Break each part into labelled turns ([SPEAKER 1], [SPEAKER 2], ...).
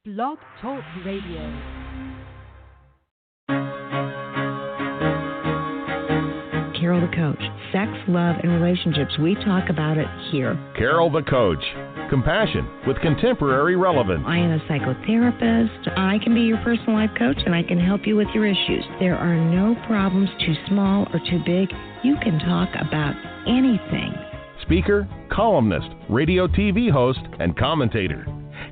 [SPEAKER 1] Blog Talk Radio.
[SPEAKER 2] Carol the Coach. Sex, love, and relationships. We talk about it here.
[SPEAKER 3] Carol the Coach. Compassion with contemporary relevance.
[SPEAKER 2] I am a psychotherapist. I can be your personal life coach, and I can help you with your issues. There are no problems too small or too big. You can talk about anything.
[SPEAKER 3] Speaker, columnist, radio TV host, and commentator.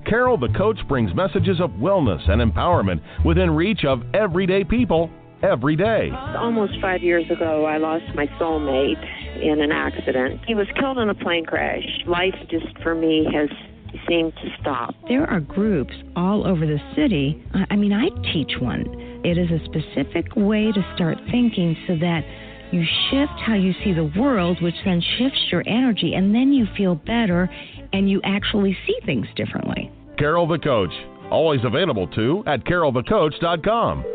[SPEAKER 3] Carol the Coach brings messages of wellness and empowerment within reach of everyday people every day.
[SPEAKER 4] Almost 5 years ago, I lost my soulmate in an accident. He was killed in a plane crash. Life just, for me, has seemed to stop.
[SPEAKER 2] There are groups all over the city. I teach one. It is a specific way to start thinking so that you shift how you see the world, which then shifts your energy, and then you feel better and you actually see things differently.
[SPEAKER 3] Carol the Coach. Always available, too, at carolthecoach.com.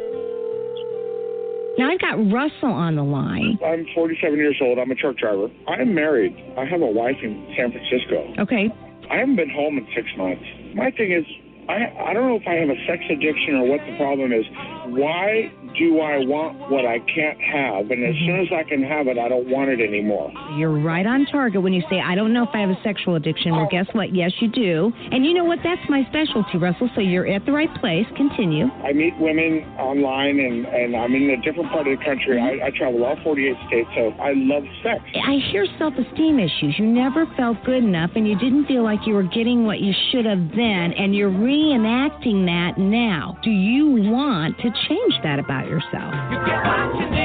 [SPEAKER 2] Now I've got Russell on the line.
[SPEAKER 5] I'm 47 years old. I'm a truck driver. I'm married. I have a wife in San Francisco.
[SPEAKER 2] Okay.
[SPEAKER 5] I haven't been home in 6 months. My thing is, I don't know if I have a sex addiction or what the problem is. Why do I want what I can't have? And as soon as I can have it, I don't want it anymore.
[SPEAKER 2] You're right on target when you say, I don't know if I have a sexual addiction. Well, guess what? Yes, you do. And you know what? That's my specialty, Russell. So you're at the right place. Continue.
[SPEAKER 5] I meet women online, and I'm in a different part of the country. I travel all 48 states, so I love sex.
[SPEAKER 2] I hear self-esteem issues. You never felt good enough, and you didn't feel like you were getting what you should have then, and you're reenacting that now. Do you want to change that about yourself? You get what you need.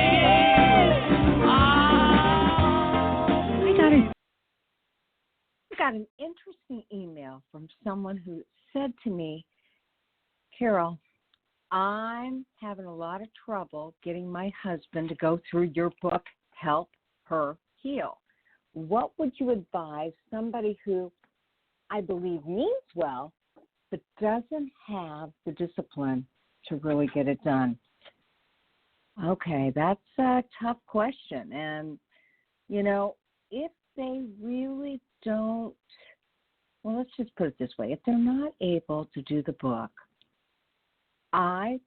[SPEAKER 6] I got an interesting email from someone who said to me, Carol, I'm having a lot of trouble getting my husband to go through your book, Help Her Heal. What would you advise somebody who I believe means well, but doesn't have the discipline to really get it done? Okay, that's a tough question. And, if they really don't, well, let's just put it this way. If they're not able to do the book, I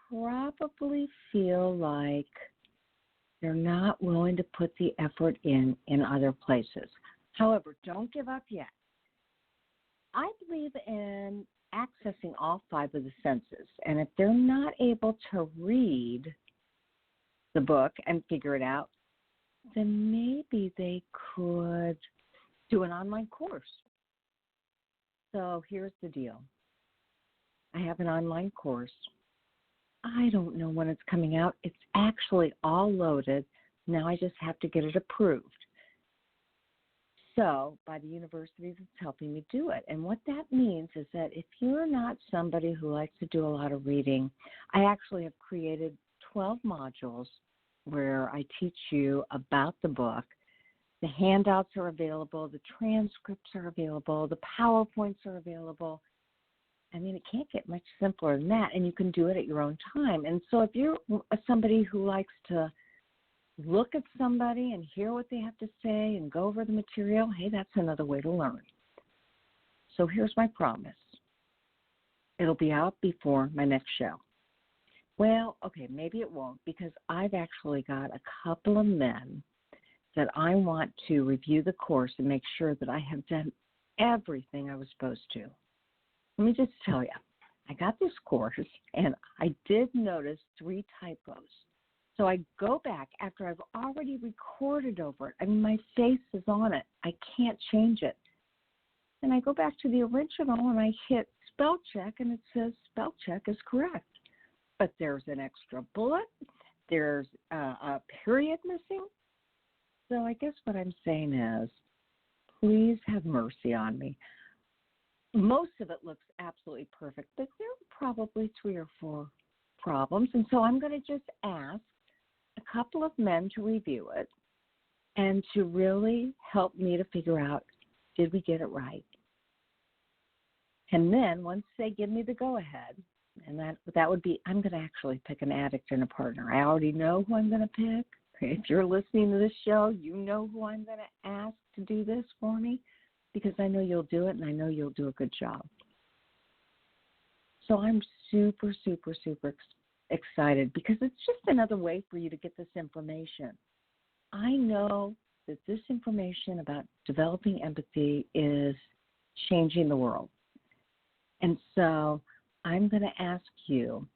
[SPEAKER 6] probably feel like they're not willing to put the effort in other places. However, don't give up yet. I believe in accessing all 5 of the senses. And if they're not able to read the book and figure it out, then maybe they could do an online course. So here's the deal. I have an online course. I don't know when it's coming out. It's actually all loaded. Now I just have to get it approved. So by the university that's helping me do it. And what that means is that if you're not somebody who likes to do a lot of reading, I actually have created 12 modules where I teach you about the book. The handouts are available, the transcripts are available, the PowerPoints are available. I mean, it can't get much simpler than that, and you can do it at your own time. And so if you're somebody who likes to look at somebody and hear what they have to say and go over the material, hey, that's another way to learn. So here's my promise. It'll be out before my next show. Well, okay, maybe it won't, because I've actually got a couple of men that I want to review the course and make sure that I have done everything I was supposed to. Let me just tell you, I got this course, and I did notice 3 typos. So I go back after I've already recorded over it. I mean, my face is on it. I can't change it. And I go back to the original, and I hit spell check, and it says spell check is correct. But there's an extra bullet. There's a period missing. So I guess what I'm saying is, please have mercy on me. Most of it looks absolutely perfect, but there are probably 3 or 4 problems. And so I'm going to just ask a couple of men to review it and to really help me to figure out, did we get it right? And then once they give me the go-ahead, and that would be, I'm going to actually pick an addict and a partner. I already know who I'm going to pick. If you're listening to this show, you know who I'm going to ask to do this for me, because I know you'll do it, and I know you'll do a good job. So I'm super, super, super excited because it's just another way for you to get this information. I know that this information about developing empathy is changing the world. And so I'm going to ask you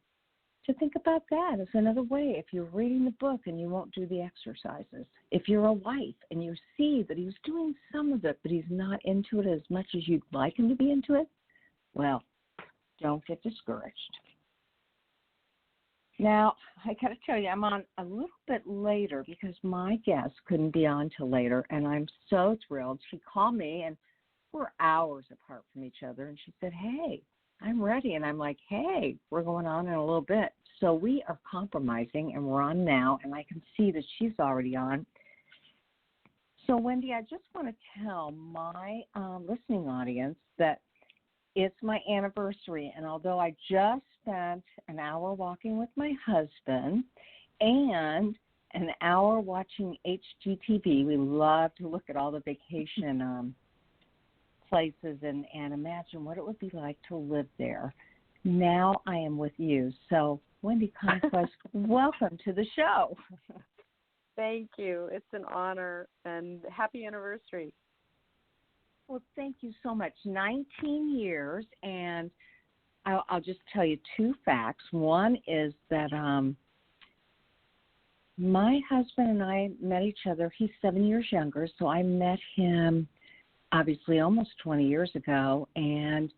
[SPEAKER 6] to think about that as another way. If you're reading the book and you won't do the exercises, if you're a wife and you see that he's doing some of it, but he's not into it as much as you'd like him to be into it, well, don't get discouraged. Now, I got to tell you, I'm on a little bit later because my guest couldn't be on till later, and I'm so thrilled. She called me, and we're hours apart from each other, and she said, hey, I'm ready. And I'm like, hey, we're going on in a little bit. So we are compromising, and we're on now, and I can see that she's already on. So, Wendy, I just want to tell my listening audience that it's my anniversary, and although I just spent an hour walking with my husband and an hour watching HGTV, we love to look at all the vacation places and imagine what it would be like to live there. Now I am with you. So, Wendy Conquest, welcome to the show.
[SPEAKER 7] Thank you. It's an honor, and happy anniversary.
[SPEAKER 6] Well, thank you so much. 19 years, and I'll just tell you two facts. One is that my husband and I met each other. He's 7 years younger, so I met him obviously almost 20 years ago, and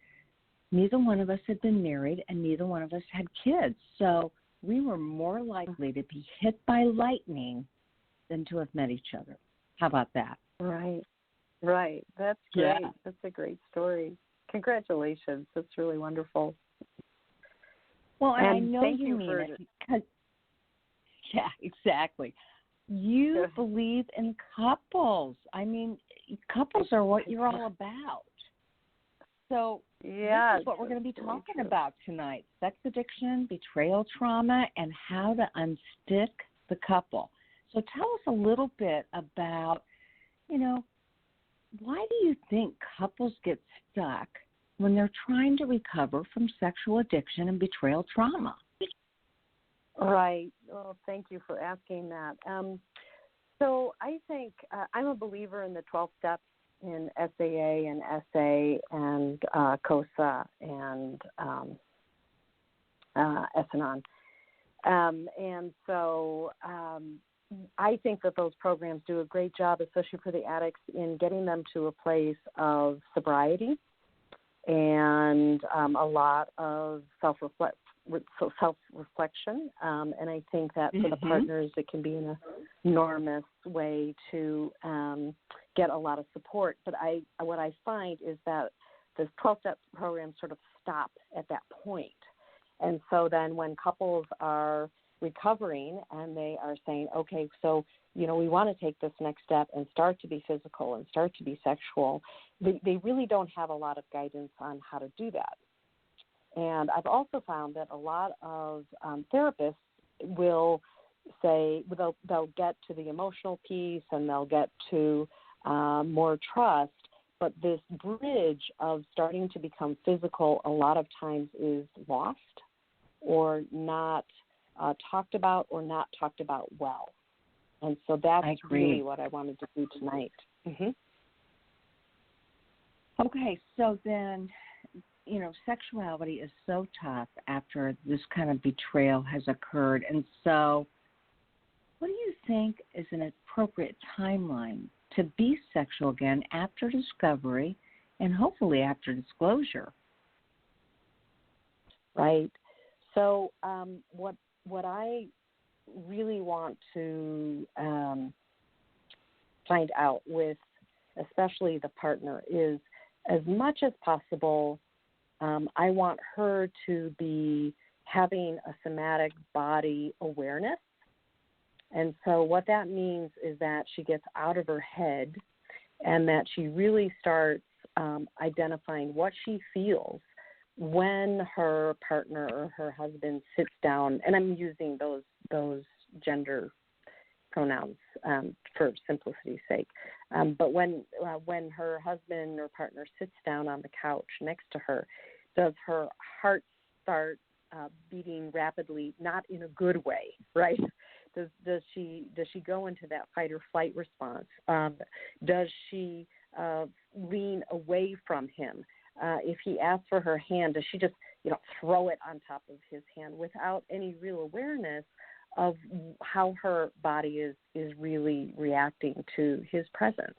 [SPEAKER 6] neither one of us had been married, and neither one of us had kids. So we were more likely to be hit by lightning than to have met each other. How about that?
[SPEAKER 7] Right. That's great. Yeah. That's a great story. Congratulations. That's really wonderful.
[SPEAKER 6] Well, and I know you mean it because, yeah, exactly. You believe in couples. I mean, couples are what you're all about. So this is what we're going to be talking about tonight: sex addiction, betrayal trauma, and how to unstick the couple. So tell us a little bit about, why do you think couples get stuck when they're trying to recover from sexual addiction and betrayal trauma?
[SPEAKER 7] Right. Well, thank you for asking that. So I think I'm a believer in the 12 steps in SAA and SA and COSA and S&ON. And so I think that those programs do a great job, especially for the addicts, in getting them to a place of sobriety and a lot of self-reflection. And I think that for the partners, it can be an enormous way to get a lot of support. But what I find is that the 12-step program sort of stop at that point. And so then when couples are recovering and they are saying, okay, so, we want to take this next step and start to be physical and start to be sexual, they really don't have a lot of guidance on how to do that. And I've also found that a lot of therapists will say, they'll get to the emotional piece and they'll get to more trust, but this bridge of starting to become physical a lot of times is lost or not talked about or not talked about well. And so that's really what I wanted to do tonight.
[SPEAKER 6] Okay, so then, sexuality is so tough after this kind of betrayal has occurred. And so what do you think is an appropriate timeline to be sexual again after discovery and hopefully after disclosure?
[SPEAKER 7] Right. So what I really want to find out with especially the partner is, as much as possible, I want her to be having a somatic body awareness. And so what that means is that she gets out of her head and that she really starts identifying what she feels when her partner or her husband sits down, and I'm using those gender pronouns for simplicity's sake. But when her husband or partner sits down on the couch next to her, does her heart start beating rapidly, not in a good way, right? Does she go into that fight or flight response? Does she lean away from him? If he asks for her hand, does she just throw it on top of his hand without any real awareness of how her body is really reacting to his presence?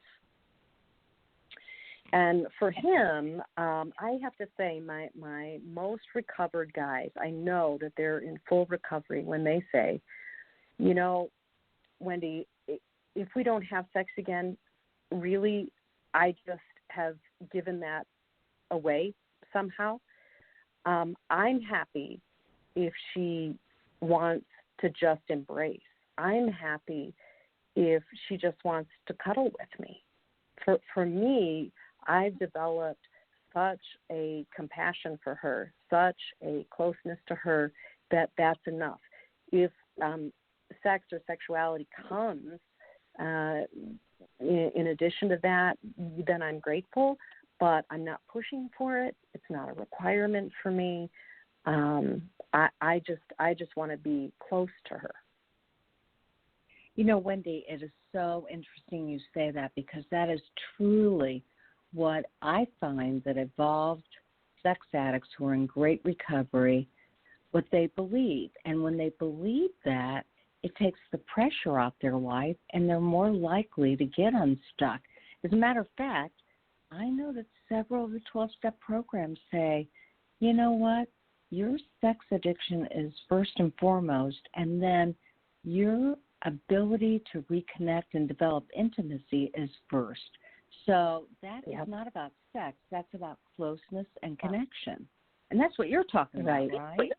[SPEAKER 7] And for him, I have to say my most recovered guys, I know that they're in full recovery when they say, Wendy, if we don't have sex again, really, I just have given that away somehow. I'm happy if she wants to just embrace. I'm happy if she just wants to cuddle with me. For me, I've developed such a compassion for her, such a closeness to her that's enough. If sex or sexuality comes in addition to that, then I'm grateful, but I'm not pushing for it. It's not a requirement for me. I just want to be close to her.
[SPEAKER 6] Wendy, it is so interesting you say that, because that is truly what I find that evolved sex addicts who are in great recovery, what they believe. And when they believe that, it takes the pressure off their life, and they're more likely to get unstuck. As a matter of fact, I know that several of the 12-step programs say, you know what, your sex addiction is first and foremost, and then your ability to reconnect and develop intimacy is first. So that is not about sex. That's about closeness and connection. And that's what you're talking about, right?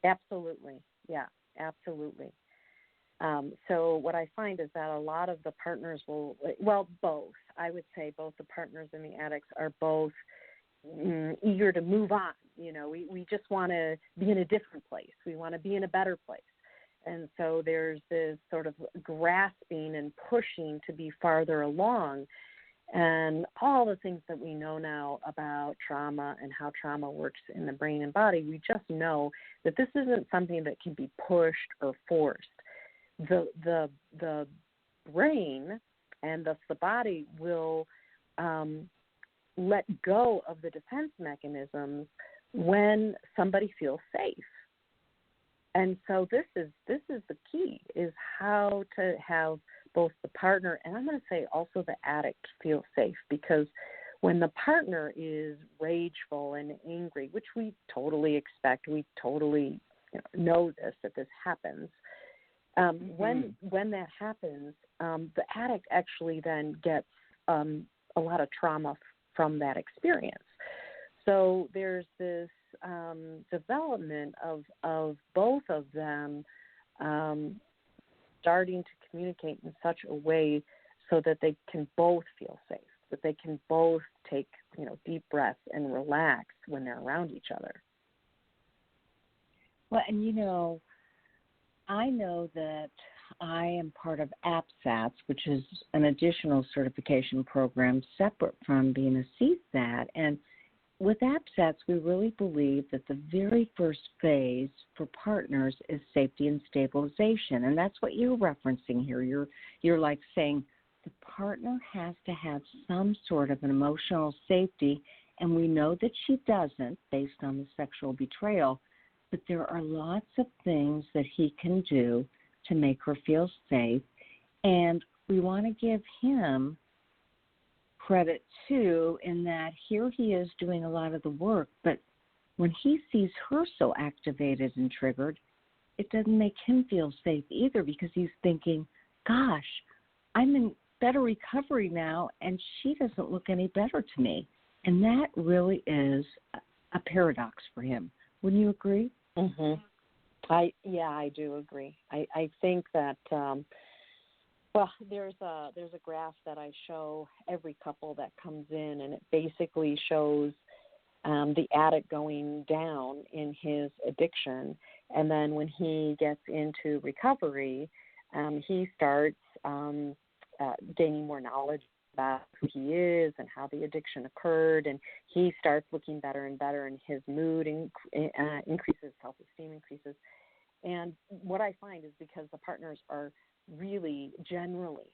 [SPEAKER 7] Absolutely. Yeah, absolutely. So what I find is that a lot of the partners both. I would say both the partners and the addicts are both eager to move on. We just want to be in a different place. We want to be in a better place. And so there's this sort of grasping and pushing to be farther along. And all the things that we know now about trauma and how trauma works in the brain and body, we just know that this isn't something that can be pushed or forced. The brain and thus the body will let go of the defense mechanisms when somebody feels safe. And so this is the key, is how to have both the partner and I'm going to say also the addict feel safe, because when the partner is rageful and angry, which we totally expect, we totally know that this happens. When that happens, the addict actually then gets a lot of trauma from that experience. So there's this development of both of them starting to communicate in such a way so that they can both feel safe, that they can both take deep breaths and relax when they're around each other.
[SPEAKER 6] Well, and I know that I am part of APSATS, which is an additional certification program separate from being a CSAT. And with APSATS, we really believe that the very first phase for partners is safety and stabilization. And that's what you're referencing here. You're like saying the partner has to have some sort of an emotional safety, and we know that she doesn't based on the sexual betrayal. But there are lots of things that he can do to make her feel safe. And we want to give him credit, too, in that here he is doing a lot of the work. But when he sees her so activated and triggered, it doesn't make him feel safe either, because he's thinking, gosh, I'm in better recovery now, and she doesn't look any better to me. And that really is a paradox for him. Wouldn't you agree?
[SPEAKER 7] Mm-hmm. I do agree. I think that there's a graph that I show every couple that comes in, and it basically shows the addict going down in his addiction, and then when he gets into recovery, he starts gaining more knowledge about who he is and how the addiction occurred, and he starts looking better and better, and his mood increases, self-esteem increases. And what I find is because the partners are really generally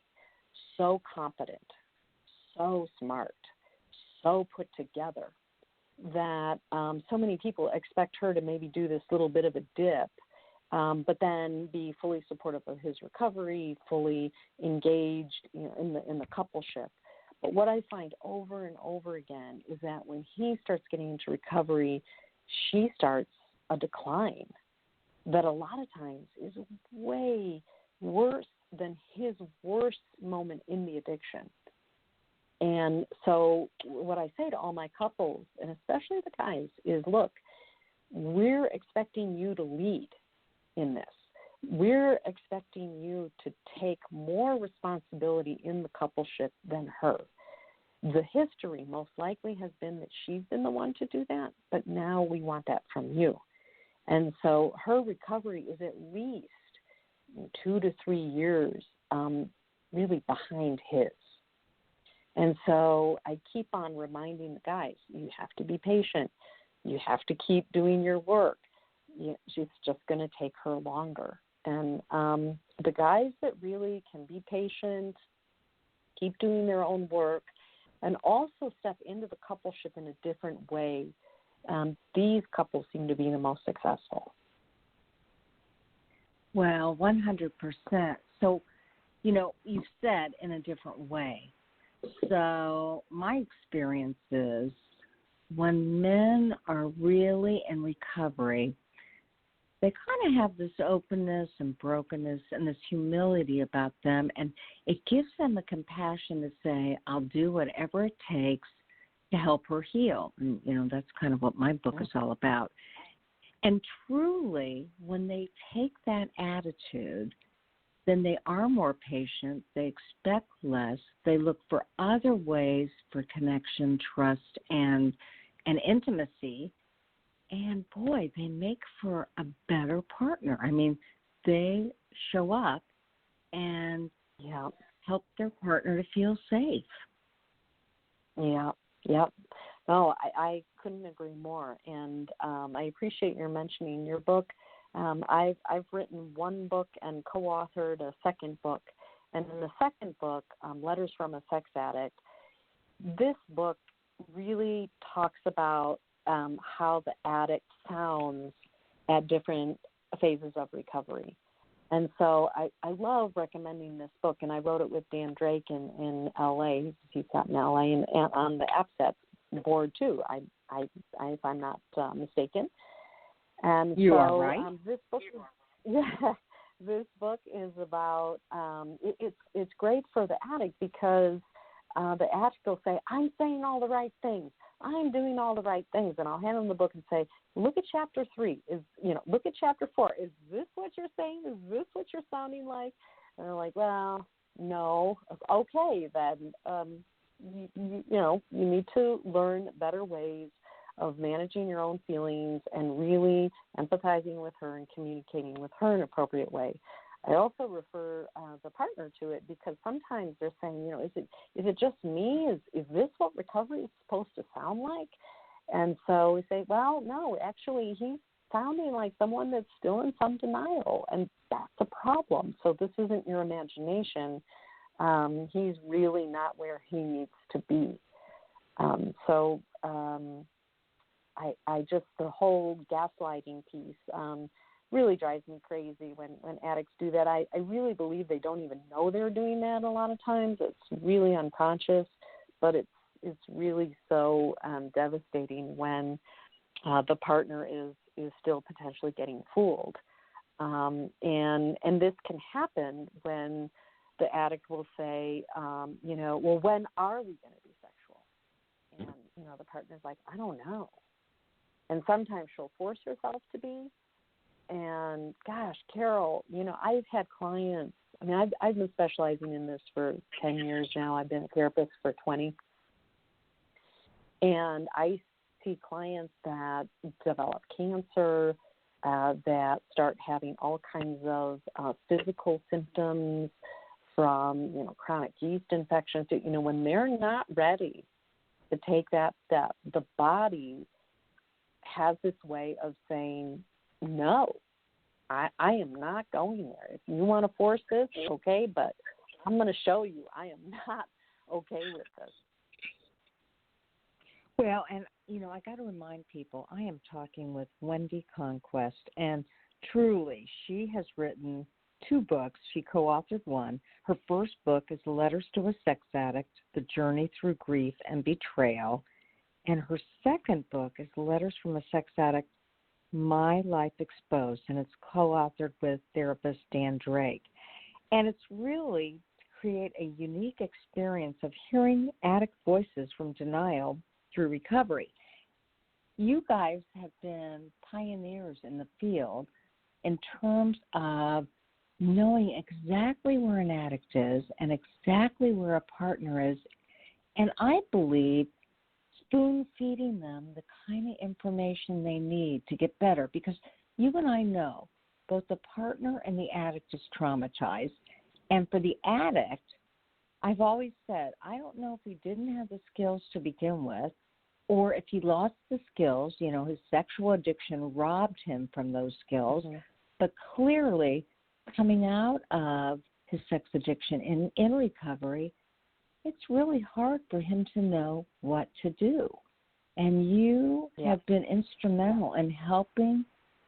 [SPEAKER 7] so competent, so smart, so put together, that so many people expect her to maybe do this little bit of a dip, but then be fully supportive of his recovery, fully engaged, in the coupleship. But what I find over and over again is that when he starts getting into recovery, she starts a decline that a lot of times is way worse than his worst moment in the addiction. And so what I say to all my couples, and especially the guys, is, look, we're expecting you to lead in this. We're expecting you to take more responsibility in the coupleship than her. The history most likely has been that she's been the one to do that, but now we want that from you. And so her recovery is at least 2 to 3 years really behind his. And so I keep on reminding the guys, you have to be patient. You have to keep doing your work. It's just going to take her longer. And the guys that really can be patient, keep doing their own work, and also step into the coupleship in a different way, these couples seem to be the most successful.
[SPEAKER 6] Well, 100%. So, you said in a different way. So my experience is when men are really in recovery, they kind of have this openness and brokenness and this humility about them, and it gives them the compassion to say, I'll do whatever it takes to help her heal. And, that's kind of what my book is all about. And truly, when they take that attitude, then they are more patient, they expect less, they look for other ways for connection, trust, and intimacy, and boy, they make for a better partner. I mean, they show up and help their partner to feel safe.
[SPEAKER 7] Yeah. No, I couldn't agree more, and I appreciate your mentioning your book. I've written one book and co-authored a second book, and in the second book, Letters from a Sex Addict, this book really talks about how the addict sounds at different phases of recovery. And so I love recommending this book, and I wrote it with Dan Drake in L.A. He's got in L.A. and on the AppSets board too, if I'm not mistaken. And
[SPEAKER 6] you
[SPEAKER 7] so,
[SPEAKER 6] are right.
[SPEAKER 7] This book is about. It's great for the addict because the addict will say, "I'm saying all the right things. I'm doing all the right things," and I'll hand them the book and say, "Look at chapter 3. Look at chapter 4. Is this what you're saying? Is this what you're sounding like?" And they're like, "Well, no." Okay, then you need to learn better ways of managing your own feelings and really empathizing with her and communicating with her in an appropriate way. I also refer the partner to it because sometimes they're saying, is it just me? Is this what recovery is supposed to sound like? And so we say, well, no, actually he's sounding like someone that's still in some denial, and that's a problem. So this isn't your imagination. He's really not where he needs to be. I just, the whole gaslighting piece really drives me crazy when addicts do that. I really believe they don't even know they're doing that a lot of times. It's really unconscious, but it's really so devastating when the partner is still potentially getting fooled. And this can happen when the addict will say, well, when are we going to be sexual? And, the partner's like, I don't know. And sometimes she'll force herself to be. And gosh, Carol, I've had clients. I mean, I've been specializing in this for 10 years now. I've been a therapist for 20. And I see clients that develop cancer, that start having all kinds of physical symptoms from, chronic yeast infections to, when they're not ready to take that step, the body has this way of saying, no, I am not going there. If you want to force this, okay, but I'm going to show you I am not okay with this.
[SPEAKER 6] Well, and, I got to remind people, I am talking with Wendy Conquest, and truly, she has written 2 books. She co-authored one. Her first book is Letters to a Sex Addict, The Journey Through Grief and Betrayal. And her second book is Letters from a Sex Addict, My Life Exposed, and it's co-authored with therapist Dan Drake. And it's really to create a unique experience of hearing addict voices from denial through recovery. You guys have been pioneers in the field in terms of knowing exactly where an addict is and exactly where a partner is. And I believe spoon-feeding them the kind of information they need to get better, because you and I know both the partner and the addict is traumatized. And for the addict, I've always said, I don't know if he didn't have the skills to begin with, or if he lost the skills, his sexual addiction robbed him from those skills. Mm-hmm. But clearly, coming out of his sex addiction in recovery, it's really hard for him to know what to do. And you have been instrumental in helping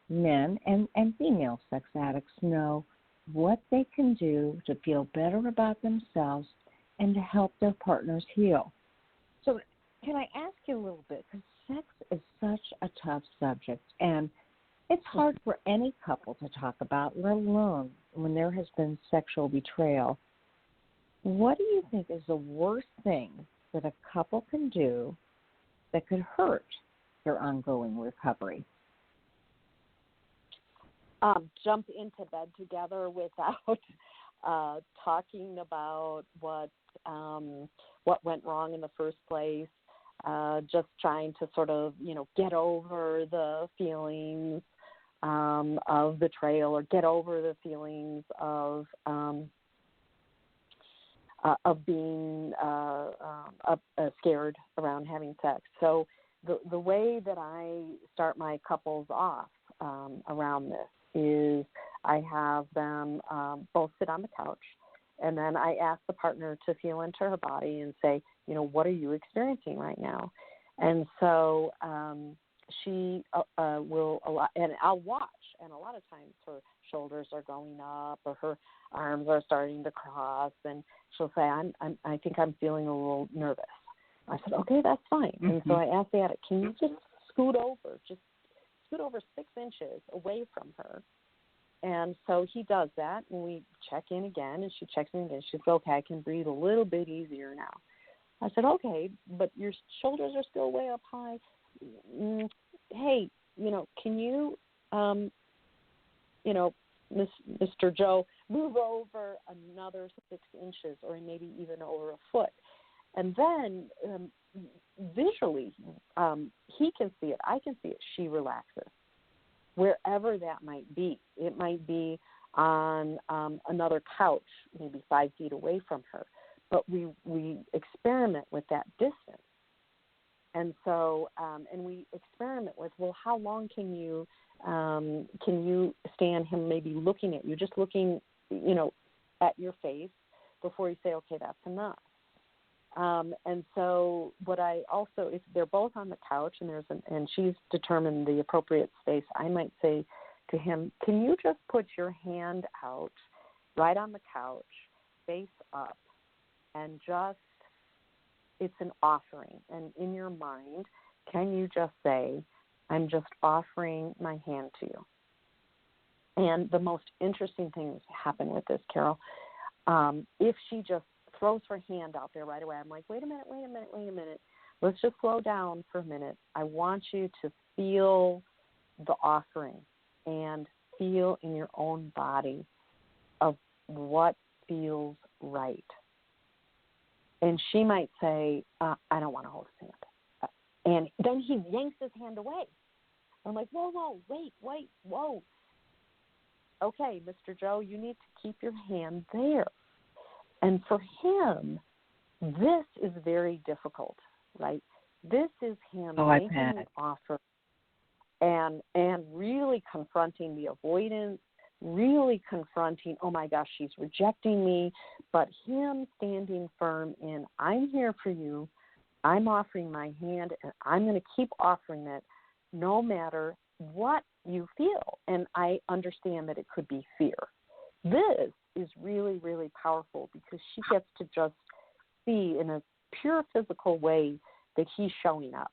[SPEAKER 6] men and female sex addicts know what they can do to feel better about themselves and to help their partners heal. So can I ask you a little bit, because sex is such a tough subject, and it's hard for any couple to talk about, let alone when there has been sexual betrayal. What do you think is the worst thing that a couple can do that could hurt their ongoing recovery?
[SPEAKER 7] Jump into bed together without talking about what went wrong in the first place. Just trying to sort of, get over the feelings of betrayal, or get over the feelings of being scared around having sex. So the way that I start my couples off around this is I have them both sit on the couch, and then I ask the partner to feel into her body and say, what are you experiencing right now? And so she will allow, and I'll watch, and a lot of times her shoulders are going up or her arms are starting to cross, and she'll say, I think I'm feeling a little nervous. I said, okay, that's fine. Mm-hmm. And so I asked the addict, can you just scoot over 6 inches away from her? And so he does that, and we check in again, and she checks in again. She says, okay, I can breathe a little bit easier now. I said, okay, but your shoulders are still way up high. Hey, can you, Mr. Joe, move over another 6 inches, or maybe even over a foot? And then visually, he can see it. I can see it. She relaxes, wherever that might be. It might be on another couch, maybe 5 feet away from her. But we experiment with that distance. And so, and we experiment with, well, how long can you stand him maybe looking at you, just looking, at your face before you say, okay, that's enough. And so what I also, if they're both on the couch and she's determined the appropriate space, I might say to him, can you just put your hand out right on the couch, face up, and just, it's an offering. And in your mind, can you just say, I'm just offering my hand to you? And the most interesting things happen with this, Carol. If she just throws her hand out there right away, I'm like, wait a minute. Let's just slow down for a minute. I want you to feel the offering and feel in your own body of what feels right. And she might say, I don't want to hold his hand. And then he yanks his hand away. I'm like, whoa, wait. Okay, Mr. Joe, you need to keep your hand there. And for him, this is very difficult, right? This is him making an offer and really confronting the avoidance, really confronting, oh my gosh, she's rejecting me, but him standing firm in, I'm here for you, I'm offering my hand, and I'm going to keep offering it no matter what you feel. And I understand that it could be fear. This is really, really powerful because she gets to just see in a pure physical way that he's showing up.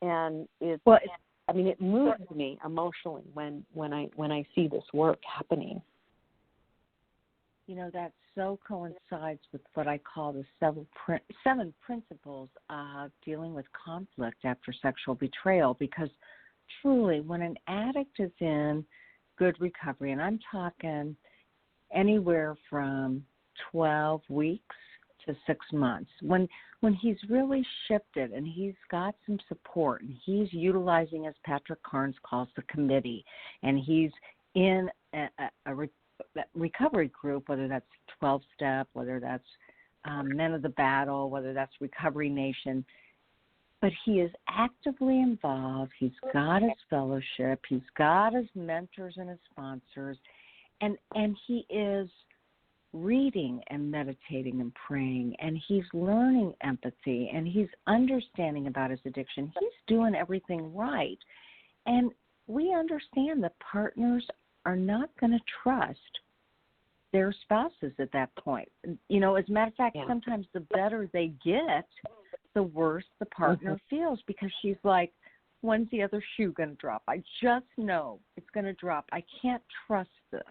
[SPEAKER 7] And it moves me emotionally when I see this work happening.
[SPEAKER 6] You know, that so coincides with what I call the seven principles of dealing with conflict after sexual betrayal, because truly when an addict is in good recovery, and I'm talking anywhere from 12 weeks to 6 months, when he's really shifted and he's got some support and he's utilizing, as Patrick Carnes calls, the committee, and he's in a recovery group, whether that's 12-step, whether that's Men of the Battle, whether that's Recovery Nation, but he is actively involved. He's got his fellowship. He's got his mentors and his sponsors, and he is reading and meditating and praying, and he's learning empathy, and he's understanding about his addiction. He's doing everything right. And we understand that partners are not going to trust their spouses at that point. You know, as a matter of fact, sometimes the better they get, the worse the partner feels, because she's like, when's the other shoe going to drop? I just know it's going to drop. I can't trust this.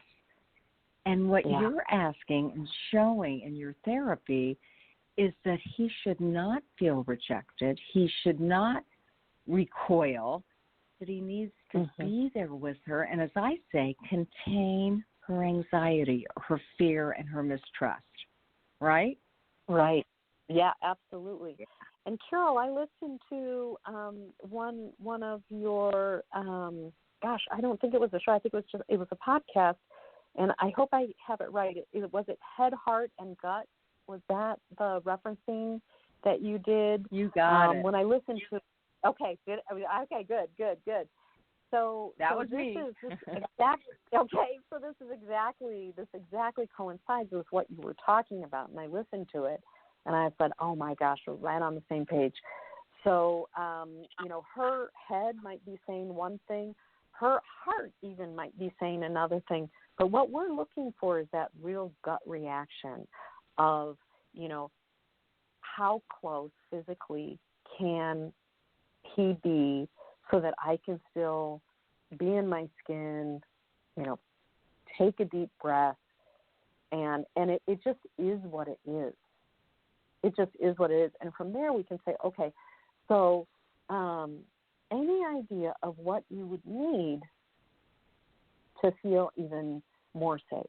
[SPEAKER 6] And what you're asking and showing in your therapy is that he should not feel rejected. He should not recoil, that he needs to be there with her. And as I say, contain her anxiety, her fear, and her mistrust. Right?
[SPEAKER 7] Right. Yeah, absolutely. And Carol, I listened to one of your, I don't think it was a show. I think it was a podcast. And I hope I have it right. Was it Head, Heart, and Gut? Was that the referencing that you did?
[SPEAKER 6] You got it.
[SPEAKER 7] When I listened to, okay, good. Okay, good. So
[SPEAKER 6] that was me.
[SPEAKER 7] So this exactly coincides with what you were talking about. And I listened to it, and I said, oh my gosh, we're right on the same page. So, her head might be saying one thing, her heart even might be saying another thing. But what we're looking for is that real gut reaction of, how close physically can he be so that I can still be in my skin, take a deep breath, and it just is what it is. It just is what it is. And from there we can say, okay, so any idea of what you would need to feel even more safe?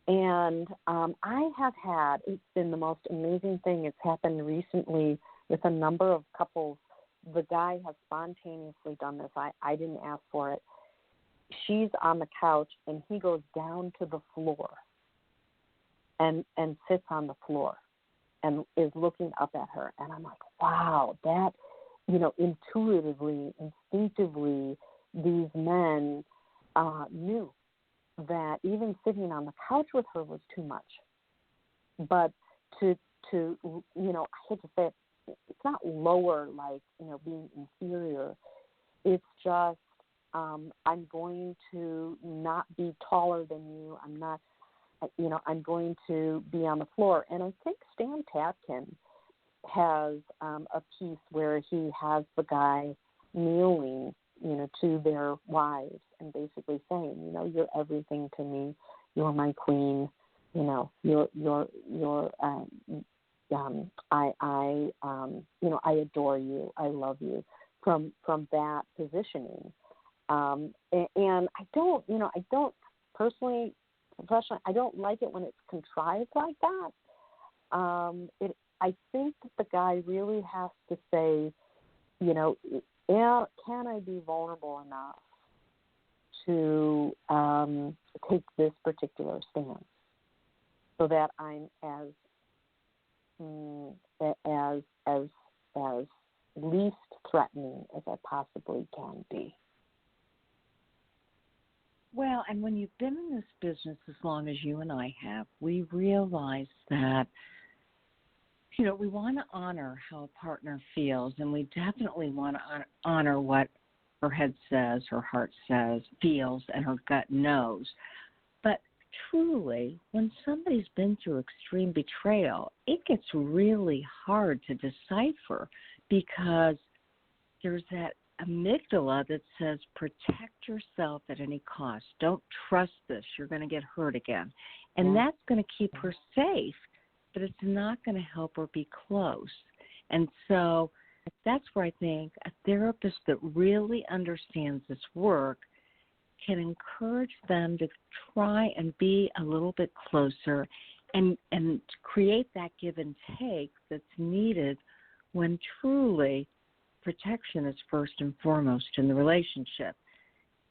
[SPEAKER 7] And I have had, it's been the most amazing thing. It's happened recently with a number of couples. The guy has spontaneously done this. I didn't ask for it. She's on the couch, and he goes down to the floor and sits on the floor and is looking up at her. And I'm like, wow, that, intuitively, instinctively, these men knew that even sitting on the couch with her was too much. But to I hate to say it, it's not lower, like, being inferior. It's just, I'm going to not be taller than you. I'm not, I'm going to be on the floor. And I think Stan Tatkin has a piece where he has the guy kneeling, to their wives and basically saying, you're everything to me. You're my queen. I adore you. I love you from that positioning. And I don't personally, professionally, I don't like it when it's contrived like that. I think that the guy really has to say, can I be vulnerable enough to take this particular stance so that I'm as least threatening as I possibly can be.
[SPEAKER 6] Well, and when you've been in this business as long as you and I have, we realize that, we want to honor how a partner feels, and we definitely want to honor what her head says, her heart says, feels, and her gut knows. But truly, when somebody's been through extreme betrayal, it gets really hard to decipher because there's that amygdala that says protect yourself at any cost. Don't trust this. You're going to get hurt again. And that's going to keep her safe, but it's not going to help her be close. And so that's where I think a therapist that really understands this work can encourage them to try and be a little bit closer and create that give and take that's needed when truly protection is first and foremost in the relationship.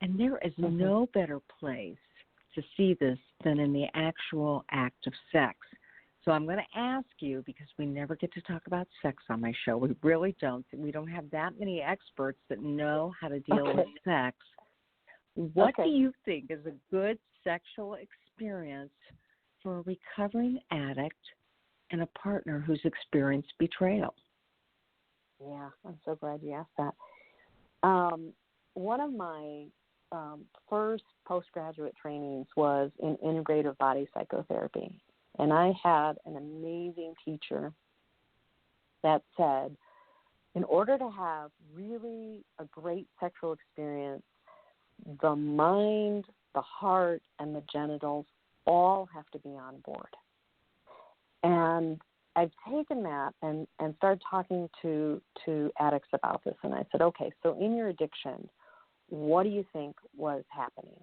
[SPEAKER 6] And there is no better place to see this than in the actual act of sex. So I'm going to ask you, because we never get to talk about sex on my show. We really don't. We don't have that many experts that know how to deal with sex. What do you think is a good sexual experience for a recovering addict and a partner who's experienced betrayal?
[SPEAKER 7] Yeah, I'm so glad you asked that. One of my first postgraduate trainings was in integrative body psychotherapy. And I had an amazing teacher that said, in order to have really a great sexual experience, the mind, the heart, and the genitals all have to be on board. And I've taken that and started talking to addicts about this. And I said, okay, so in your addiction, what do you think was happening?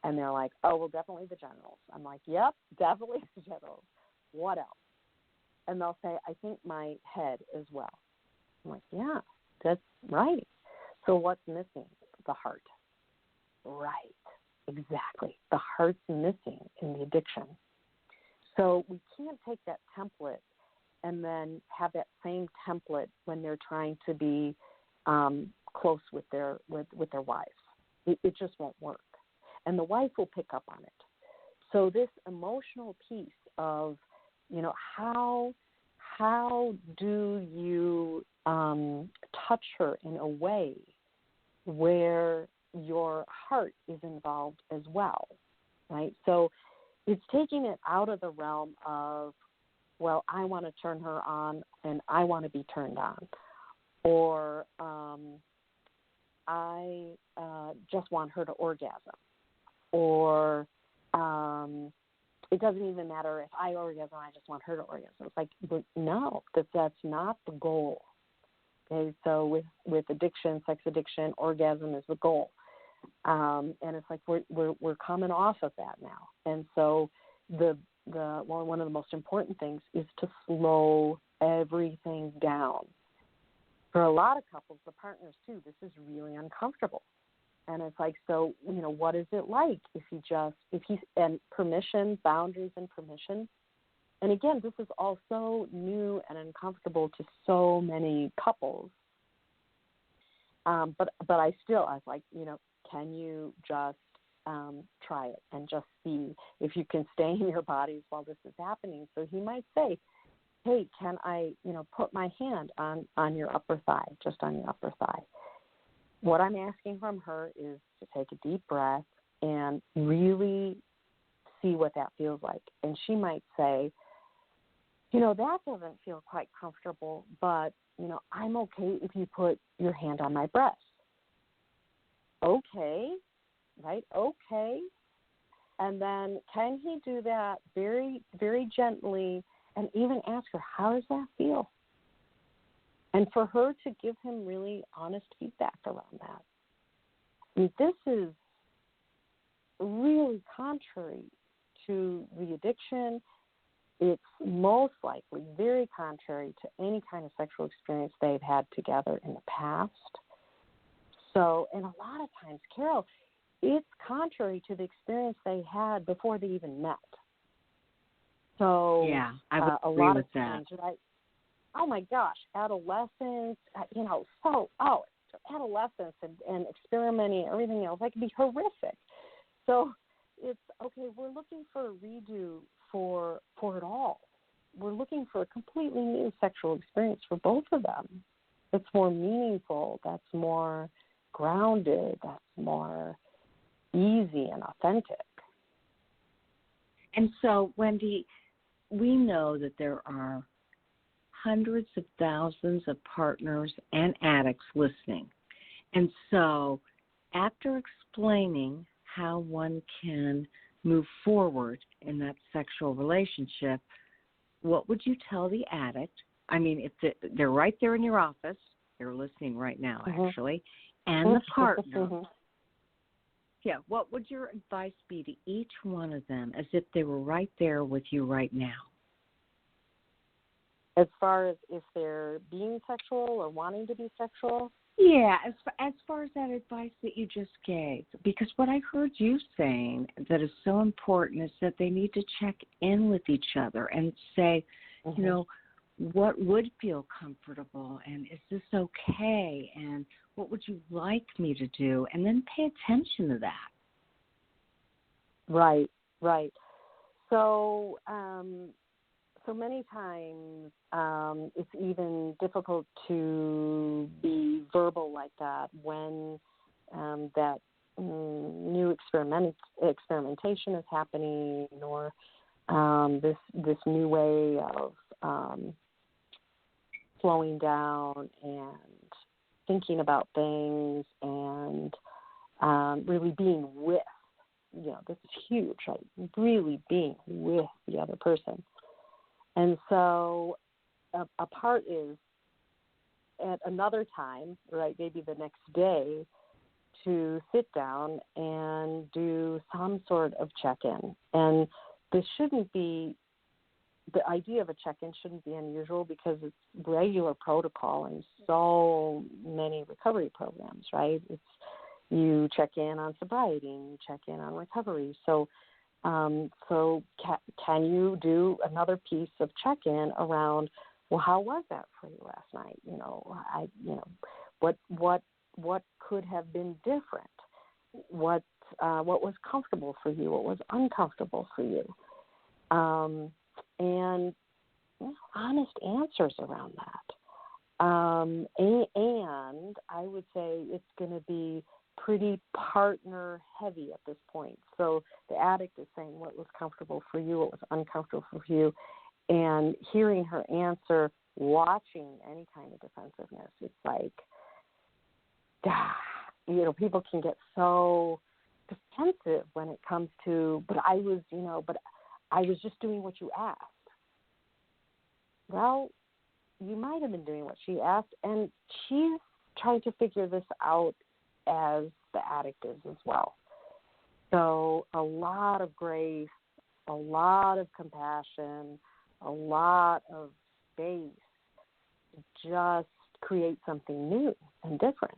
[SPEAKER 7] And they're like, oh, well, definitely the genitals. I'm like, yep, definitely the genitals. What else? And they'll say, I think my head as well. I'm like, yeah, that's right. So what's missing? The heart. Right, exactly. The heart's missing in the addiction. So we can't take that template and then have that same template when they're trying to be close with their wives. It just won't work. And the wife will pick up on it. So this emotional piece of, how do you touch her in a way where your heart is involved as well, right? So it's taking it out of the realm of, well, I want to turn her on and I want to be turned on, or I just want her to orgasm, or it doesn't even matter if I orgasm, I just want her to orgasm. It's like, no, that's not the goal. Okay, so with addiction, sex addiction, orgasm is the goal, and it's like we're coming off of that now. And so one of the most important things is to slow everything down. For a lot of couples, the partners too, this is really uncomfortable. And it's like, so, what is it like and permission, boundaries and permission. And again, this is all so new and uncomfortable to so many couples. But I was like, can you just try it and just see if you can stay in your bodies while this is happening? So he might say, hey, can I, put my hand on your upper thigh, just on your upper thigh? What I'm asking from her is to take a deep breath and really see what that feels like. And she might say, that doesn't feel quite comfortable, but, I'm okay if you put your hand on my breast. Okay, right? Okay. And then can he do that very, very gently and even ask her, how does that feel? And for her to give him really honest feedback around that. I mean, this is really contrary to the addiction. It's most likely very contrary to any kind of sexual experience they've had together in the past. So, and a lot of times, Carol, it's contrary to the experience they had before they even met. So
[SPEAKER 6] yeah, I would
[SPEAKER 7] a
[SPEAKER 6] agree
[SPEAKER 7] lot
[SPEAKER 6] with
[SPEAKER 7] of
[SPEAKER 6] that.
[SPEAKER 7] times, right? Oh my gosh, adolescence, adolescence and experimenting, everything else, that can be horrific. So it's okay. We're looking for a redo for it all. We're looking for a completely new sexual experience for both of them. That's more meaningful. That's more grounded. That's more easy and authentic.
[SPEAKER 6] And so, Wendy, we know that there are hundreds of thousands of partners and addicts listening. And so, after explaining how one can move forward in that sexual relationship, what would you tell the addict? I mean, if they're right there in your office, they're listening right now, actually, and the partner. Yeah, what would your advice be to each one of them as if they were right there with you right now?
[SPEAKER 7] As far as if they're being sexual or wanting to be sexual?
[SPEAKER 6] Yeah, as far as that advice that you just gave, because what I heard you saying that is so important is that they need to check in with each other and say, you know, what would feel comfortable, and is this okay, and what would you like me to do, and then pay attention to that.
[SPEAKER 7] Right. So, so many times it's even difficult to be verbal like that when that new experimentation is happening, or this new way of slowing down and thinking about things and really being with, this is huge, right? Really being with the other person. And so a part is at another time, right, maybe the next day, to sit down and do some sort of check-in. And this shouldn't be, the idea of a check-in shouldn't be unusual because it's regular protocol in so many recovery programs, right? It's you check in on sobriety and you check in on recovery. So can you do another piece of check-in around, well, how was that for you last night? What could have been different? What was comfortable for you? What was uncomfortable for you? And honest answers around that. And I would say it's going to be pretty partner heavy at this point. So the addict is saying what was comfortable for you, what was uncomfortable for you, and hearing her answer, watching any kind of defensiveness. It's like, people can get so defensive when it comes to, but I was just doing what you asked. Well, you might have been doing what she asked, and she's trying to figure this out as the addict is as well. So a lot of grace, a lot of compassion, a lot of space to just create something new and different.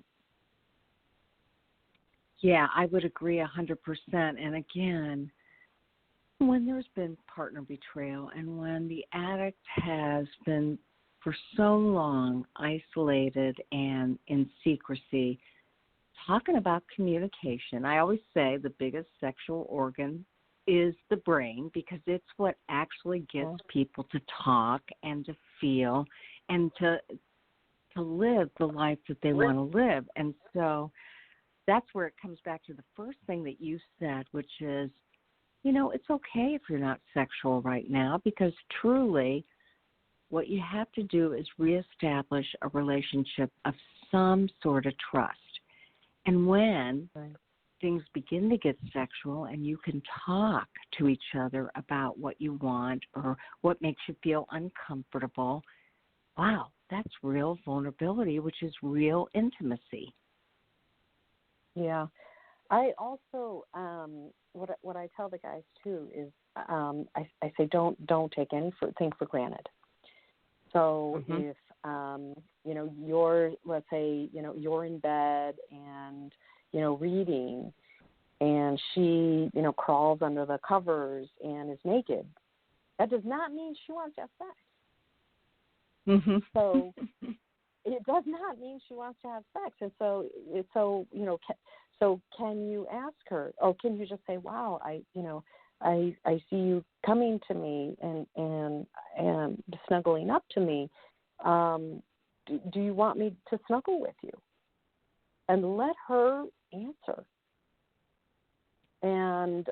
[SPEAKER 6] Yeah, I would agree 100%. And again, when there's been partner betrayal and when the addict has been for so long isolated and in secrecy, talking about communication, I always say the biggest sexual organ is the brain because it's what actually gets people to talk and to feel and to live the life that they want to live. And so that's where it comes back to the first thing that you said, which is, it's okay if you're not sexual right now, because truly what you have to do is reestablish a relationship of some sort of trust. And when things begin to get sexual and you can talk to each other about what you want or what makes you feel uncomfortable, wow, that's real vulnerability, which is real intimacy.
[SPEAKER 7] Yeah. I also, what I tell the guys too is, I say don't take anything for granted. So if you're, let's say, you're in bed and reading, and she crawls under the covers and is naked, That does not mean she wants to have sex.
[SPEAKER 2] Mm-hmm.
[SPEAKER 7] So it does not mean she wants to have sex. And so can you ask her, or can you just say, wow, I see you coming to me and snuggling up to me. Do you want me to snuggle with you? And let her answer. And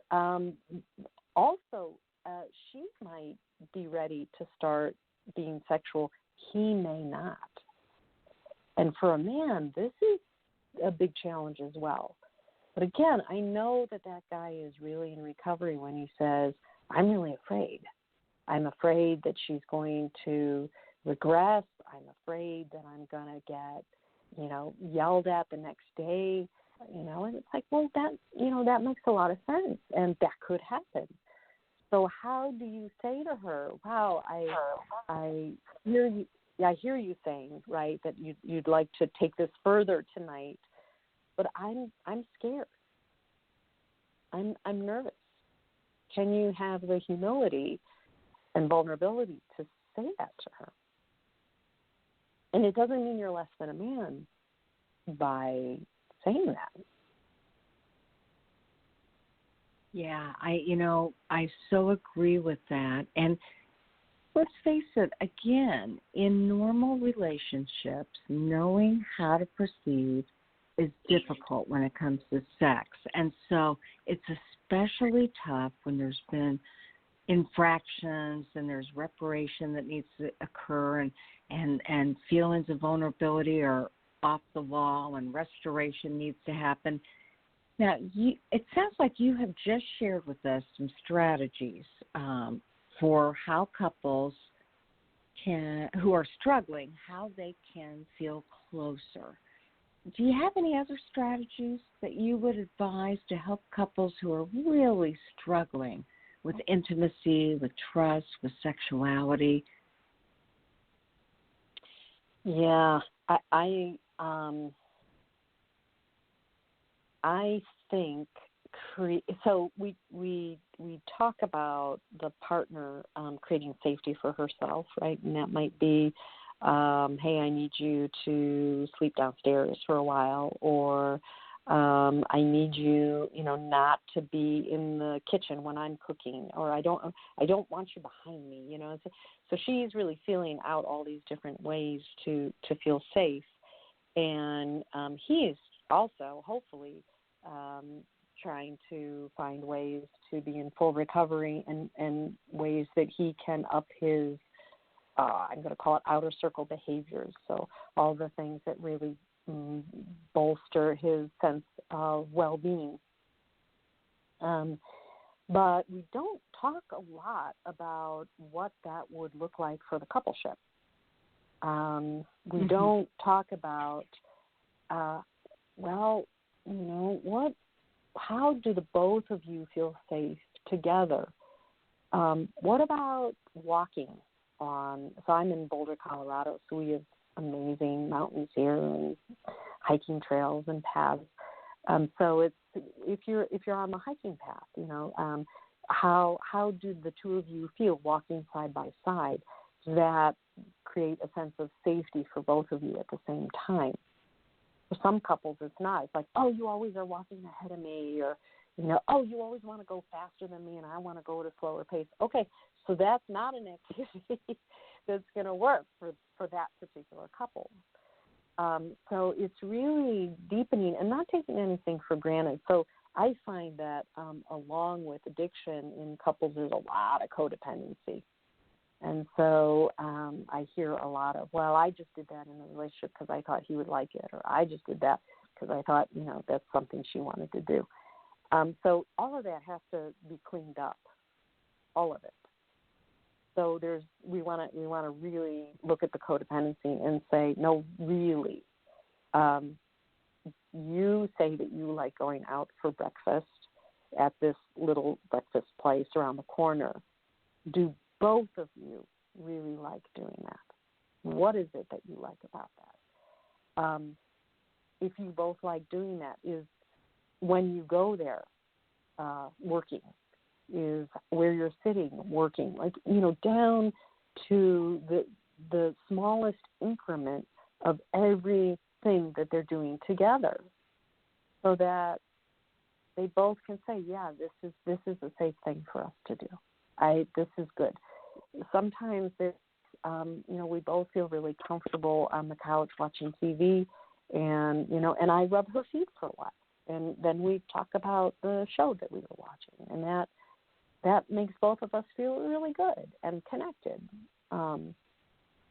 [SPEAKER 7] also, she might be ready to start being sexual. He may not. And for a man, this is a big challenge as well. But again, I know that guy is really in recovery when he says, I'm really afraid. I'm afraid that she's going to regress. I'm afraid that I'm going to get, yelled at the next day. And it's like, well, that makes a lot of sense, and that could happen. So how do you say to her, wow, I hear you. Yeah, I hear you saying, right, that you'd like to take this further tonight, but I'm scared. I'm nervous. Can you have the humility and vulnerability to say that to her? And it doesn't mean you're less than a man by saying that.
[SPEAKER 6] Yeah, I so agree with that. And let's face it, again, in normal relationships, knowing how to proceed is difficult when it comes to sex. And so it's especially tough when there's been infractions and there's reparation that needs to occur and feelings of vulnerability are off the wall and restoration needs to happen. Now, it sounds like you have just shared with us some strategies for how couples who are struggling, how they can feel closer. Do you have any other strategies that you would advise to help couples who are really struggling with intimacy, with trust, with sexuality?
[SPEAKER 7] Yeah, I think so. We talk about the partner creating safety for herself, right? And that might be, hey, I need you to sleep downstairs for a while, or I need you, not to be in the kitchen when I'm cooking, or I don't want you behind me, So she's really feeling out all these different ways to feel safe, and he's also hopefully trying to find ways to be in full recovery and ways that he can up his, I'm going to call it outer circle behaviors. So all the things that really bolster his sense of well-being. But we don't talk a lot about what that would look like for the coupleship. We don't talk about, how do the both of you feel safe together? What about walking on? So I'm in Boulder, Colorado, so we have amazing mountains here and hiking trails and paths. So it's if you're on the hiking path, how do the two of you feel walking side by side? That create a sense of safety for both of you at the same time. For some couples, it's not. It's like, oh, you always are walking ahead of me, or, oh, you always want to go faster than me and I want to go at a slower pace. Okay, so that's not an activity that's going to work for that particular couple. So it's really deepening and not taking anything for granted. So I find that along with addiction in couples, there's a lot of codependency. And so I hear a lot of, well, I just did that in a relationship because I thought he would like it, or I just did that because I thought, that's something she wanted to do. So all of that has to be cleaned up, all of it. So we want to really look at the codependency and say, no, really, you say that you like going out for breakfast at this little breakfast place around the corner. Do both of you really like doing that? What is it that you like about that? If you both like doing that, is when you go there working, is where you're sitting, working, like, you know, down to the smallest increment of everything that they're doing together, so that they both can say, yeah, this is a safe thing for us to do. This is good. Sometimes it's, you know, we both feel really comfortable on the couch watching TV, and, you know, and I rub her feet for a while, and then we talk about the show that we were watching, and that makes both of us feel really good and connected.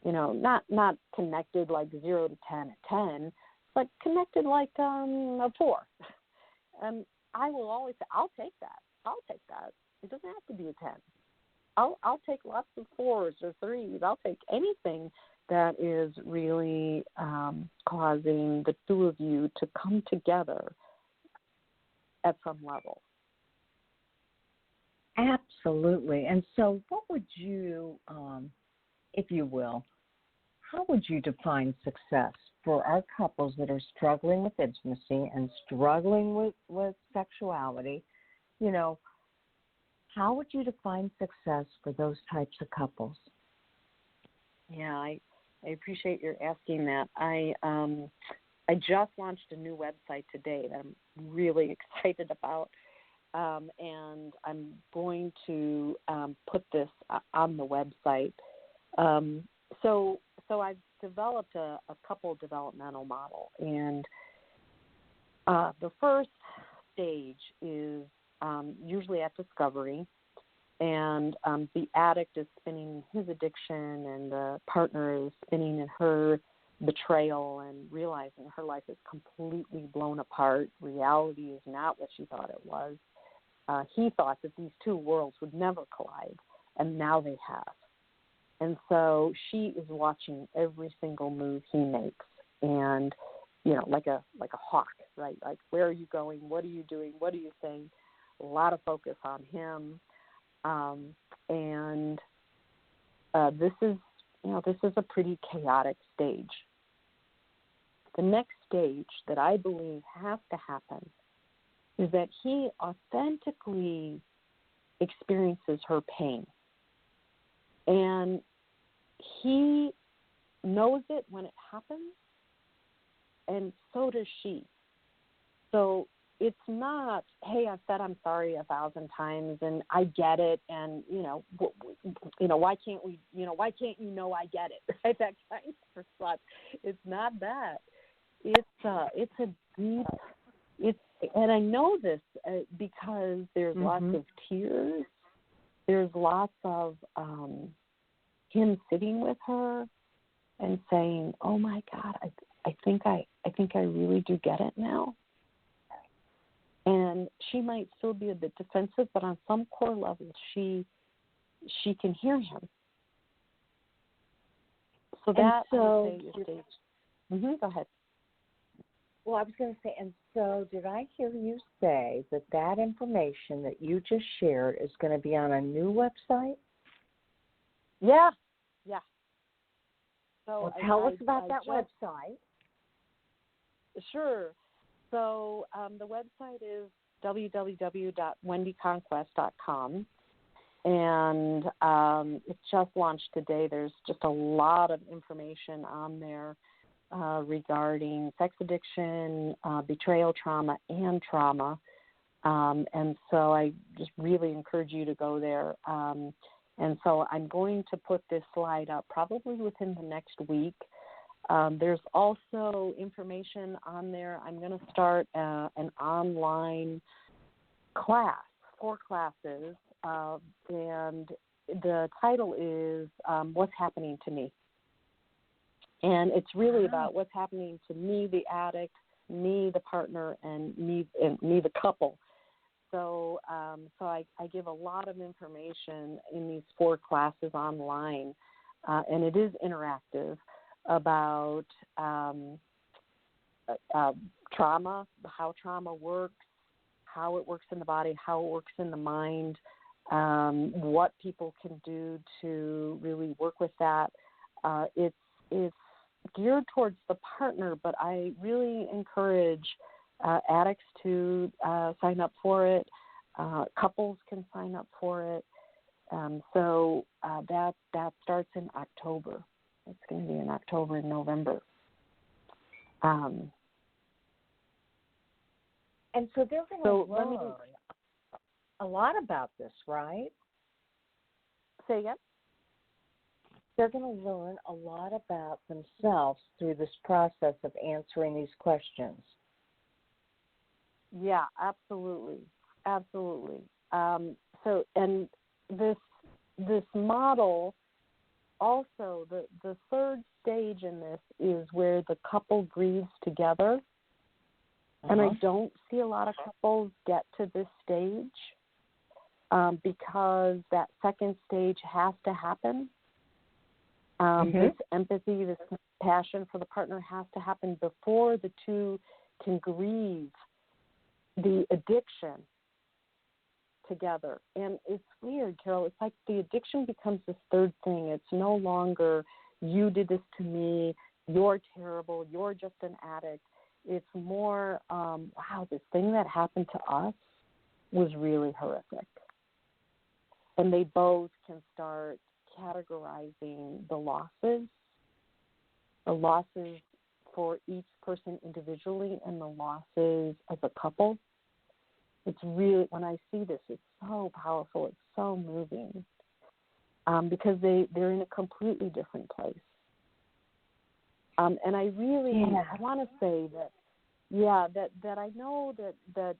[SPEAKER 7] You know, not connected like 0 to 10 at 10, but connected like a 4. And I will always say, I'll take that. It doesn't have to be a 10. I'll take lots of 4s or 3s. I'll take anything that is really causing the two of you to come together at some level.
[SPEAKER 6] Absolutely. And so what would you, if you will, how would you define success for our couples that are struggling with intimacy and struggling with sexuality? You know, how would you define success for those types of couples?
[SPEAKER 7] Yeah, I appreciate your asking that. I just launched a new website today that I'm really excited about, and I'm going to put this on the website. So I've developed a couple developmental model, and the first stage is usually at discovery, and the addict is spinning his addiction, and the partner is spinning in her betrayal and realizing her life is completely blown apart. Reality is not what she thought it was. He thought that these two worlds would never collide, and now they have. And so she is watching every single move he makes, and, you know, like a hawk, right? Like, where are you going? What are you doing? What are you saying? A lot of focus on him, and this is a pretty chaotic stage. The next stage that I believe has to happen is that he authentically experiences her pain. And he knows it when it happens, and so does she. So it's not, hey, I've said I'm sorry 1,000 times, and I get it, and why can't you know I get it? Right? That kind of response. It's not that. It's a deep. And I know this because there's lots of tears. There's lots of him sitting with her and saying, "Oh my God, I think I really do get it now." And she might still be a bit defensive, but on some core level, she can hear him. So that, I would say, is stage. Go ahead.
[SPEAKER 6] Well, I was going to say, and so did I hear you say that information that you just shared is going to be on a new website?
[SPEAKER 7] Yeah. So
[SPEAKER 6] well, tell us about that website.
[SPEAKER 7] Sure. So the website is www.wendyconquest.com, and it just launched today. There's just a lot of information on there regarding sex addiction, betrayal trauma, and trauma. And so I just really encourage you to go there. And so I'm going to put this slide up probably within the next week. There's also information on there. I'm going to start an online class, 4 classes, and the title is What's Happening to Me? And it's really about what's happening to me, the addict, me, the partner, and me the couple. So I give a lot of information in these 4 classes online, and it is interactive, about trauma, how trauma works, how it works in the body, how it works in the mind, what people can do to really work with that. It's geared towards the partner, but I really encourage addicts to sign up for it. Couples can sign up for it. So that starts in October. It's going to be in October and November.
[SPEAKER 6] And so they're going to learn a lot about this, right?
[SPEAKER 7] Say again?
[SPEAKER 6] They're going to learn a lot about themselves through this process of answering these questions.
[SPEAKER 7] Yeah, absolutely. Absolutely. So, and this model, also, the third stage in this is where the couple grieves together. And I don't see a lot of couples get to this stage because that second stage has to happen. This empathy, this passion for the partner has to happen before the two can grieve the addiction together. And it's weird, Carol. It's like the addiction becomes this third thing. It's no longer, you did this to me, you're terrible, you're just an addict. It's more, wow, this thing that happened to us was really horrific. And they both can start categorizing the losses for each person individually and the losses as a couple. It's really, when I see this, it's so powerful. It's so moving because they're in a completely different place. And I really, I want to say that, that I know that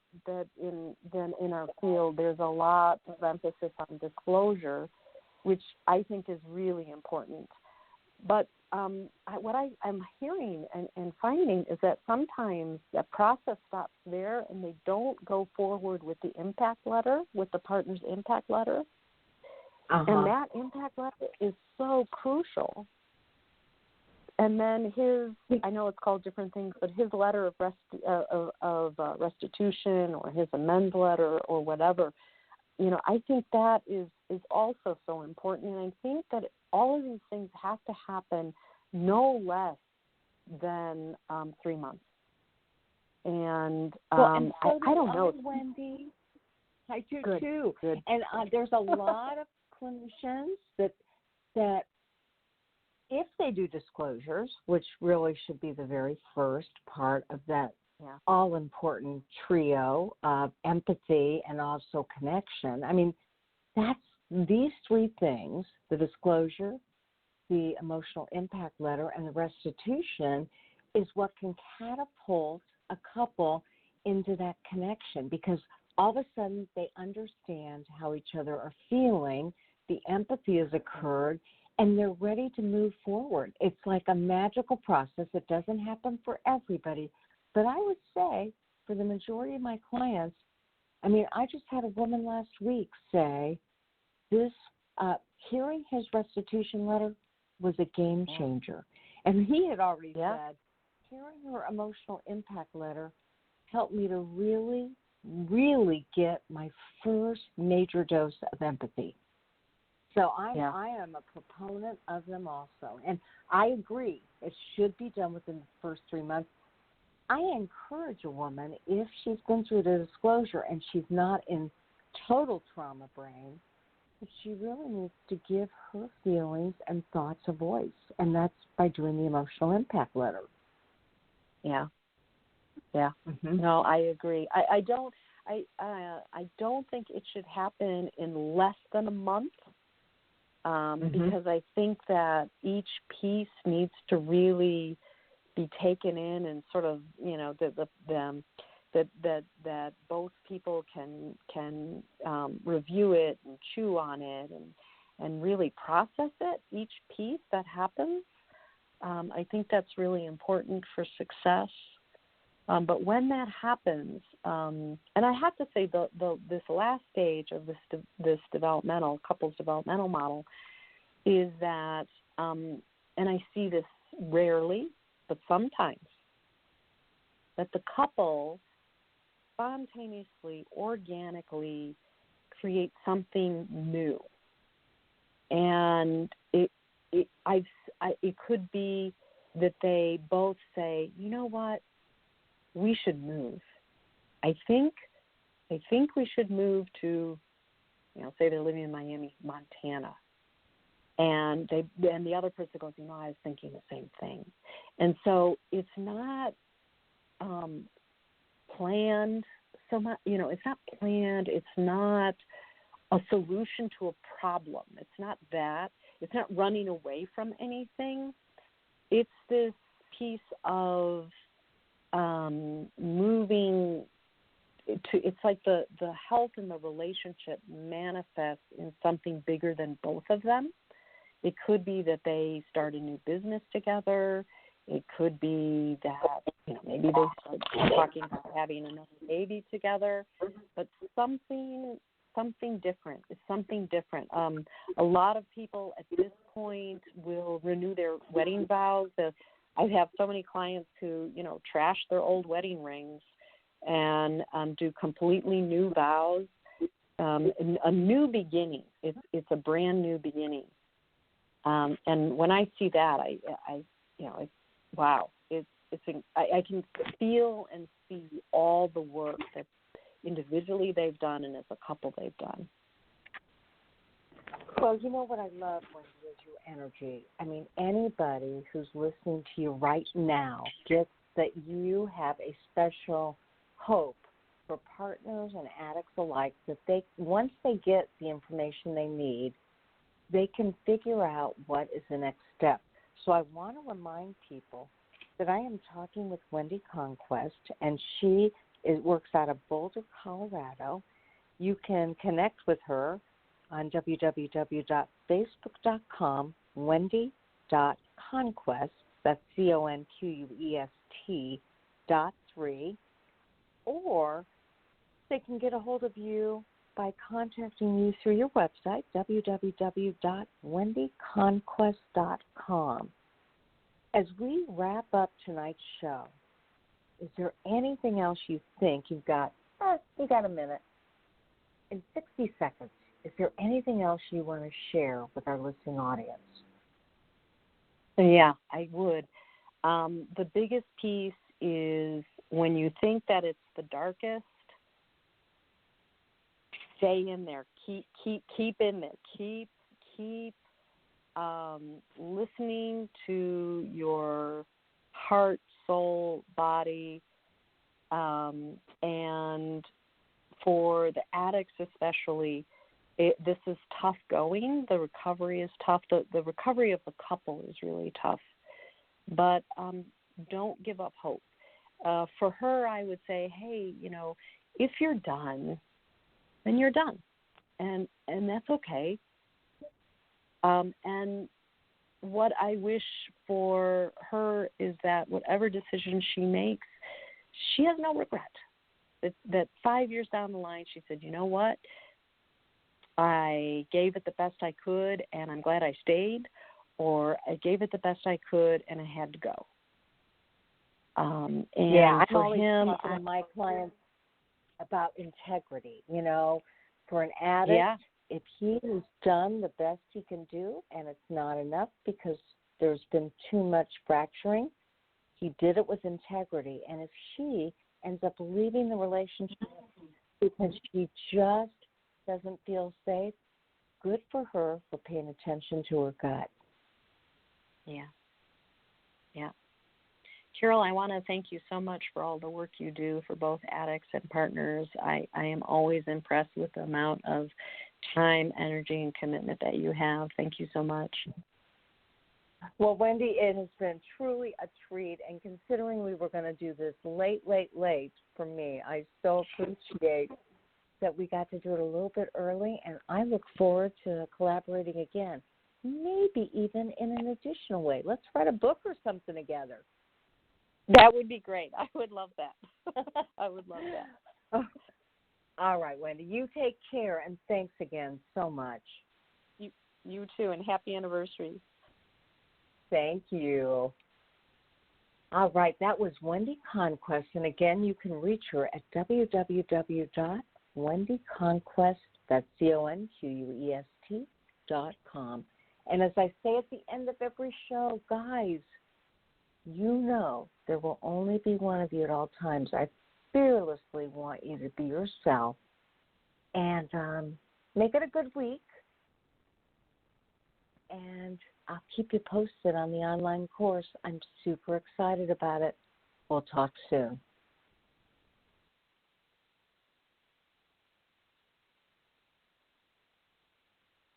[SPEAKER 7] in our field there's a lot of emphasis on disclosure, which I think is really important. But what I'm hearing and finding is that sometimes that process stops there and they don't go forward with the impact letter, with the partner's impact letter. And that impact letter is so crucial. And then I know it's called different things, but his letter of restitution or his amends letter or whatever, I think that is also so important. And I think that all of these things have to happen no less than 3 months. And,
[SPEAKER 6] and so
[SPEAKER 7] I don't know.
[SPEAKER 6] Wendy, I do
[SPEAKER 7] Good.
[SPEAKER 6] too.
[SPEAKER 7] Good.
[SPEAKER 6] And there's a lot of clinicians that if they do disclosures, which really should be the very first part of that all-important trio of empathy and also connection. I mean, that's these three things, the disclosure, the emotional impact letter, and the restitution, is what can catapult a couple into that connection, because all of a sudden they understand how each other are feeling, the empathy has occurred, and they're ready to move forward. It's like a magical process. It doesn't happen for everybody, but I would say for the majority of my clients, I mean, I just had a woman last week say this, hearing his restitution letter was a game changer. And he had already said, hearing her emotional impact letter helped me to really, really get my first major dose of empathy. So I am a proponent of them also. And I agree, it should be done within the first 3 months. I encourage a woman, if she's been through the disclosure and she's not in total trauma brain, that she really needs to give her feelings and thoughts a voice. And that's by doing the emotional impact letter.
[SPEAKER 7] Yeah. No, I agree. I don't think it should happen in less than a month. Because I think that each piece needs to really be taken in and sort of, that both people can review it and chew on it and really process it, each piece that happens. I think that's really important for success. But when that happens, and I have to say this last stage of this couples developmental model is that, and I see this rarely, but sometimes, that the couple spontaneously, organically create something new. And it could be that they both say, you know what, we should move. I think I think we should move to, say they're living in Miami, Montana. And the other person goes, I was thinking the same thing. And so it's not planned so much, it's not planned. It's not a solution to a problem. It's not that. It's not running away from anything. It's this piece of moving it's like the health in the relationship manifests in something bigger than both of them. It could be that they start a new business together. It could be that, maybe they start talking about having another baby together, but something different. It's something different. A lot of people at this point will renew their wedding vows. I have so many clients who, trash their old wedding rings and do completely new vows. A new beginning. It's a brand new beginning. And when I see that, wow! I can feel and see all the work that individually they've done and as a couple they've done.
[SPEAKER 6] Well, you know what I love, Wendy, is your energy. I mean, anybody who's listening to you right now gets that you have a special hope for partners and addicts alike, that once they get the information they need, they can figure out what is the next step. So I want to remind people that I am talking with Wendy Conquest, and she works out of Boulder, Colorado. You can connect with her on www.facebook.com, Wendy.Conquest, that's CONQUEST.3, or they can get a hold of you by contacting you through your website, www.wendyconquest.com. As we wrap up tonight's show, is there anything else you think you got a minute? In 60 seconds, is there anything else you want to share with our listening audience?
[SPEAKER 7] Yeah, I would. The biggest piece is when you think that it's the darkest, stay in there. Keep in there. Keep listening to your heart, soul, body, and for the addicts especially, this is tough going. The recovery is tough. The recovery of the couple is really tough. But don't give up hope. For her, I would say, hey, if you're done, then you're done. And that's okay. And what I wish for her is that whatever decision she makes, she has no regret. That 5 years down the line, she said, you know what? I gave it the best I could, and I'm glad I stayed, or I gave it the best I could, and I had to go. And
[SPEAKER 6] I'm
[SPEAKER 7] for
[SPEAKER 6] always
[SPEAKER 7] him,
[SPEAKER 6] talking to my clients about integrity. For an addict, if he has done the best he can do, and it's not enough because there's been too much fracturing, he did it with integrity. And if she ends up leaving the relationship because she just doesn't feel safe, good for her for paying attention to her gut.
[SPEAKER 7] Yeah. Carol, I want to thank you so much for all the work you do for both addicts and partners. I am always impressed with the amount of time, energy, and commitment that you have. Thank you so much.
[SPEAKER 6] Well, Wendy, it has been truly a treat, and considering we were going to do this late for me, I so appreciate that we got to do it a little bit early, and I look forward to collaborating again, maybe even in an additional way. Let's write a book or something together.
[SPEAKER 7] That would be great. I would love that. I would love that.
[SPEAKER 6] All right, Wendy, you take care, and thanks again so much.
[SPEAKER 7] You too, and happy anniversary.
[SPEAKER 6] Thank you. All right, that was Wendy Conquest, and again, you can reach her at www.wendyconquest, that's CONQUEST.com. And as I say at the end of every show, guys, there will only be one of you at all times. I fearlessly want want you to be yourself. And make it a good week. And I'll keep you posted on the online course. I'm super excited about it. We'll talk soon.